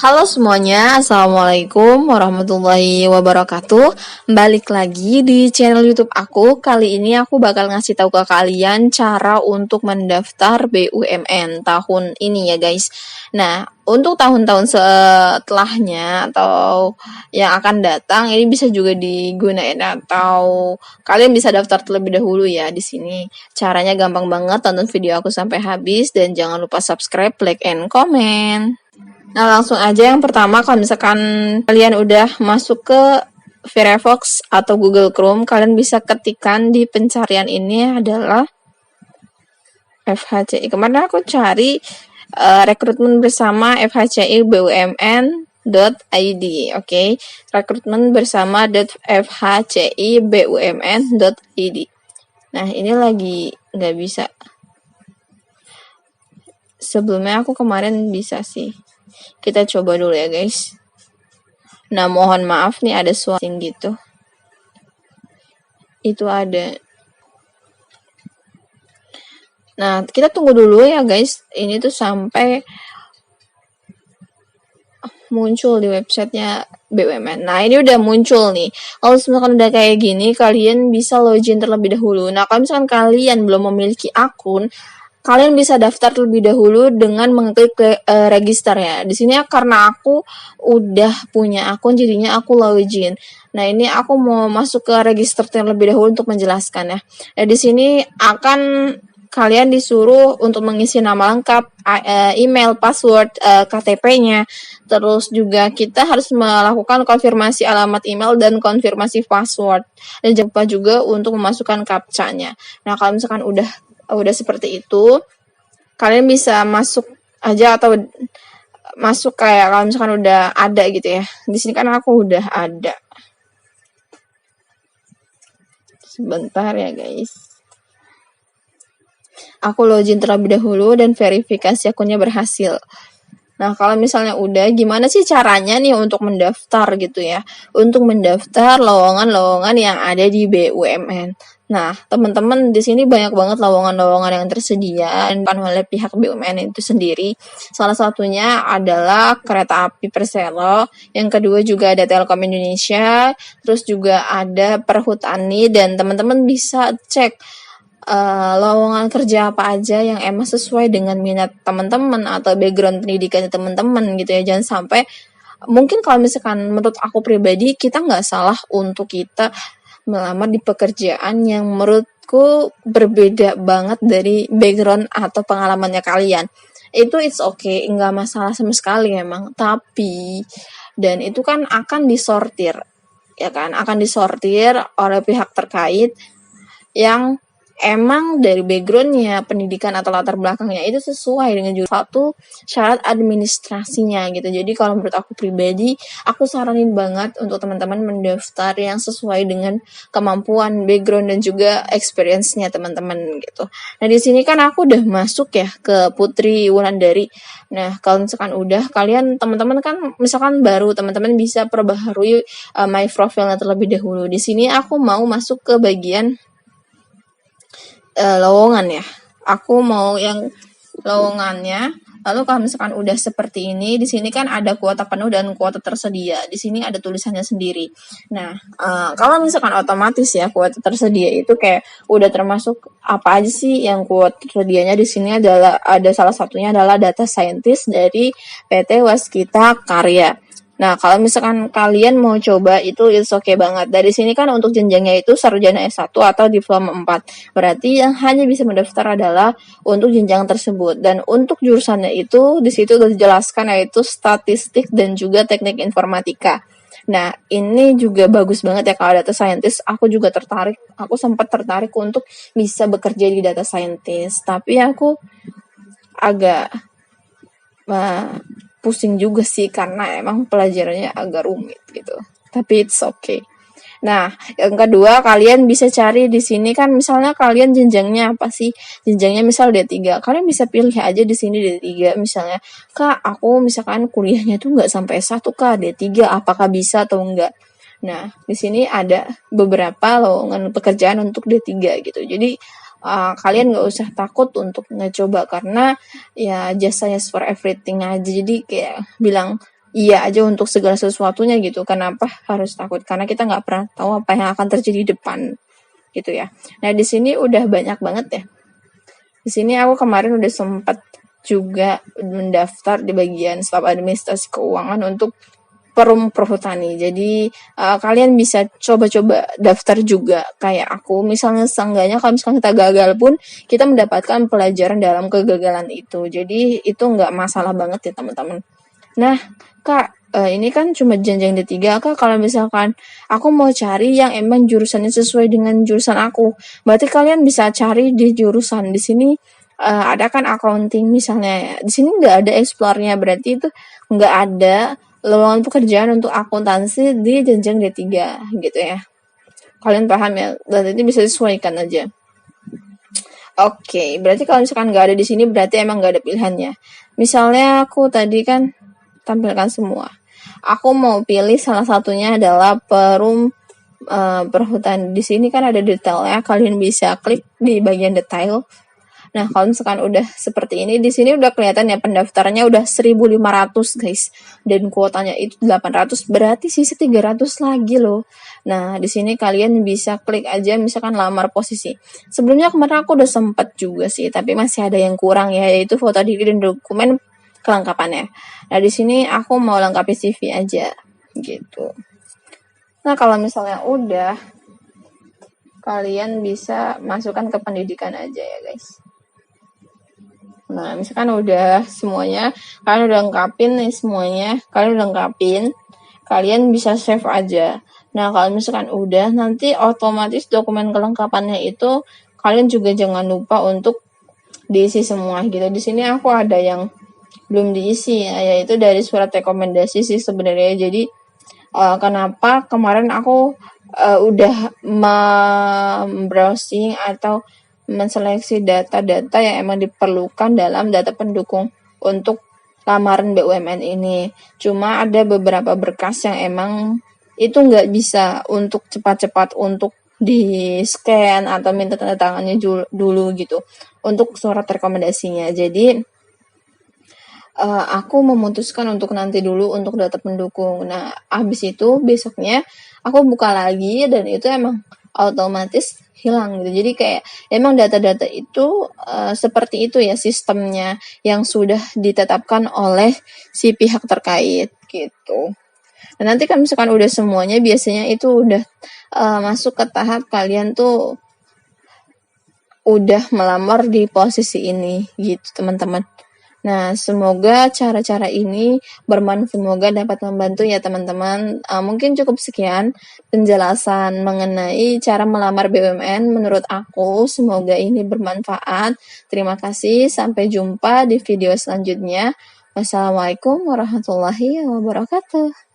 Halo semuanya, Assalamualaikum warahmatullahi wabarakatuh. Balik lagi di channel YouTube aku. Kali ini aku bakal ngasih tahu ke kalian cara untuk mendaftar BUMN tahun ini ya guys. Nah, untuk tahun-tahun setelahnya atau yang akan datang ini bisa juga digunain atau kalian bisa daftar terlebih dahulu ya di sini. Caranya gampang banget, tonton video aku sampai habis dan jangan lupa subscribe, like, and comment. Nah, langsung aja yang pertama kalau misalkan kalian udah masuk ke Firefox atau Google Chrome, kalian bisa ketikkan di pencarian ini adalah FHCI. Kemarin aku cari rekrutmen bersama FHCI BUMN.id, oke. Rekrutmen bersama FHCI BUMN.id. Nah, ini lagi nggak bisa. Sebelumnya aku kemarin bisa sih. Kita coba dulu ya guys. Nah, mohon maaf nih ada suara gitu. Itu ada. Nah, kita tunggu dulu ya guys. Ini tuh sampai muncul di websitenya BUMN. Nah, ini udah muncul nih. Kalau misalkan udah kayak gini, kalian bisa login terlebih dahulu. Nah, kalau misalkan kalian belum memiliki akun, kalian bisa daftar terlebih dahulu dengan mengklik register ya. Di sini karena aku udah punya akun, jadinya aku login. Nah, ini aku mau masuk ke register terlebih dahulu untuk menjelaskan ya. Nah, di sini akan kalian disuruh untuk mengisi nama lengkap, email, password, KTP-nya. Terus juga kita harus melakukan konfirmasi alamat email dan konfirmasi password. Dan jangan lupa juga untuk memasukkan captcha-nya. Nah, kalau misalkan udah seperti itu, kalian bisa masuk aja atau masuk kayak kalau misalkan udah ada gitu ya. Di sini kan aku udah ada. Sebentar ya guys. Aku login terlebih dahulu dan verifikasi akunnya berhasil. Nah, kalau misalnya udah, gimana sih caranya nih untuk mendaftar gitu ya? Untuk mendaftar lowongan-lowongan yang ada di BUMN. Nah, teman-teman di sini banyak banget lowongan-lowongan yang tersedia oleh pihak BUMN itu sendiri. Salah satunya adalah Kereta Api Persero, yang kedua juga ada Telkom Indonesia, terus juga ada Perhutani, dan teman-teman bisa cek lowongan kerja apa aja yang emang sesuai dengan minat teman-teman atau background pendidikan teman-teman gitu ya. Jangan sampai, mungkin kalau misalkan menurut aku pribadi, kita nggak salah untuk kita melamar di pekerjaan yang menurutku berbeda banget dari background atau pengalamannya kalian. Itu it's okay, nggak masalah sama sekali emang. Tapi, dan itu kan akan disortir, ya kan? Akan disortir oleh pihak terkait yang emang dari backgroundnya, pendidikan atau latar belakangnya itu sesuai dengan satu syarat administrasinya gitu. Jadi kalau menurut aku pribadi, aku saranin banget untuk teman-teman mendaftar yang sesuai dengan kemampuan, background, dan juga experience-nya teman-teman gitu. Nah, di sini kan aku udah masuk ya ke Putri Wulandari. Nah, kalau misalkan udah, kalian teman-teman kan misalkan baru, teman-teman bisa perbaharui my profile terlebih dahulu. Di sini aku mau masuk ke bagian lowongan ya. Aku mau yang lowongannya. Lalu kalau misalkan udah seperti ini, di sini kan ada kuota penuh dan kuota tersedia. Di sini ada tulisannya sendiri. Nah, kalau misalkan otomatis ya kuota tersedia itu kayak udah termasuk apa aja sih yang kuota tersedianya. Di sini adalah ada salah satunya adalah data scientist dari PT Waskita Karya. Nah, kalau misalkan kalian mau coba itu it's okay banget. Dari sini kan untuk jenjangnya itu sarjana S1 atau diploma 4. Berarti yang hanya bisa mendaftar adalah untuk jenjang tersebut. Dan untuk jurusannya itu di situ sudah dijelaskan yaitu statistik dan juga teknik informatika. Nah, ini juga bagus banget ya kalau data scientist. Aku juga tertarik. Aku sempat tertarik untuk bisa bekerja di data scientist. Tapi aku agak pusing juga sih karena emang pelajarannya agak rumit gitu. Tapi it's okay. Nah, yang kedua kalian bisa cari di sini kan misalnya kalian jenjangnya apa sih? Jenjangnya misal D3. Kalian bisa pilih aja di sini D3 misalnya. Kak, aku misalkan kuliahnya tuh nggak sampai S1 Kak, D3 apakah bisa atau enggak? Nah, di sini ada beberapa lowongan pekerjaan untuk D3 gitu. Jadi kalian nggak usah takut untuk ngecoba karena ya jasanya for everything aja. Jadi kayak bilang iya aja untuk segala sesuatunya gitu. Kenapa harus takut? Karena kita nggak pernah tahu apa yang akan terjadi di depan gitu ya. Nah, di sini udah banyak banget ya. Di sini aku kemarin udah sempat juga mendaftar di bagian staf administrasi keuangan untuk Perum Perhutani. Jadi kalian bisa coba-coba daftar juga kayak aku. Misalnya seenggaknya kalau misalnya kita gagal pun kita mendapatkan pelajaran dalam kegagalan itu. Jadi itu nggak masalah banget ya teman-teman. Nah, Kak, ini kan cuma jenjang D3, Kak. Kalau misalkan aku mau cari yang emang jurusannya sesuai dengan jurusan aku, berarti kalian bisa cari di jurusan. Di sini ada kan accounting misalnya. Di sini nggak ada explore-nya, berarti itu nggak ada lowongan pekerjaan untuk akuntansi di jenjang D3 gitu ya. Kalian paham ya? Dan ini bisa disesuaikan aja. Oke, berarti kalau misalkan nggak ada di sini berarti emang nggak ada pilihannya. Misalnya aku tadi kan tampilkan semua. Aku mau pilih salah satunya adalah Perum Perhutani. Di sini kan ada detailnya, kalian bisa klik di bagian detail. Nah, kalau misalkan udah seperti ini, di sini udah kelihatan ya pendaftarannya udah 1.500 guys. Dan kuotanya itu 800, berarti sisa 300 lagi loh. Nah, di sini kalian bisa klik aja misalkan lamar posisi. Sebelumnya kemarin aku udah sempet juga sih, tapi masih ada yang kurang ya, yaitu foto diri dan dokumen kelengkapannya. Nah, di sini aku mau lengkapi CV aja gitu. Nah, kalau misalnya udah, kalian bisa masukkan ke pendidikan aja ya guys. Nah, misalkan udah semuanya, kalian udah lengkapin nih semuanya, kalian bisa save aja. Nah, kalau misalkan udah, nanti otomatis dokumen kelengkapannya itu kalian juga jangan lupa untuk diisi semua gitu. Di sini aku ada yang belum diisi ya, yaitu dari surat rekomendasi sih sebenarnya. Jadi kenapa kemarin aku udah browsing atau menseleksi data-data yang emang diperlukan dalam data pendukung untuk lamaran BUMN ini. Cuma ada beberapa berkas yang emang itu nggak bisa untuk cepat-cepat untuk di scan atau minta tanda tangannya dulu gitu untuk surat rekomendasinya. Jadi aku memutuskan untuk nanti dulu untuk data pendukung. Nah, habis itu besoknya aku buka lagi dan itu emang otomatis hilang gitu. Jadi kayak emang data-data itu seperti itu ya sistemnya yang sudah ditetapkan oleh si pihak terkait gitu. Dan nanti kan misalkan udah semuanya biasanya itu udah masuk ke tahap kalian tuh udah melamar di posisi ini gitu teman-teman. Nah, semoga cara-cara ini bermanfaat, semoga dapat membantu ya teman-teman. Mungkin cukup sekian penjelasan mengenai cara melamar BUMN menurut aku. Semoga ini bermanfaat. Terima kasih, sampai jumpa di video selanjutnya. Wassalamualaikum warahmatullahi wabarakatuh.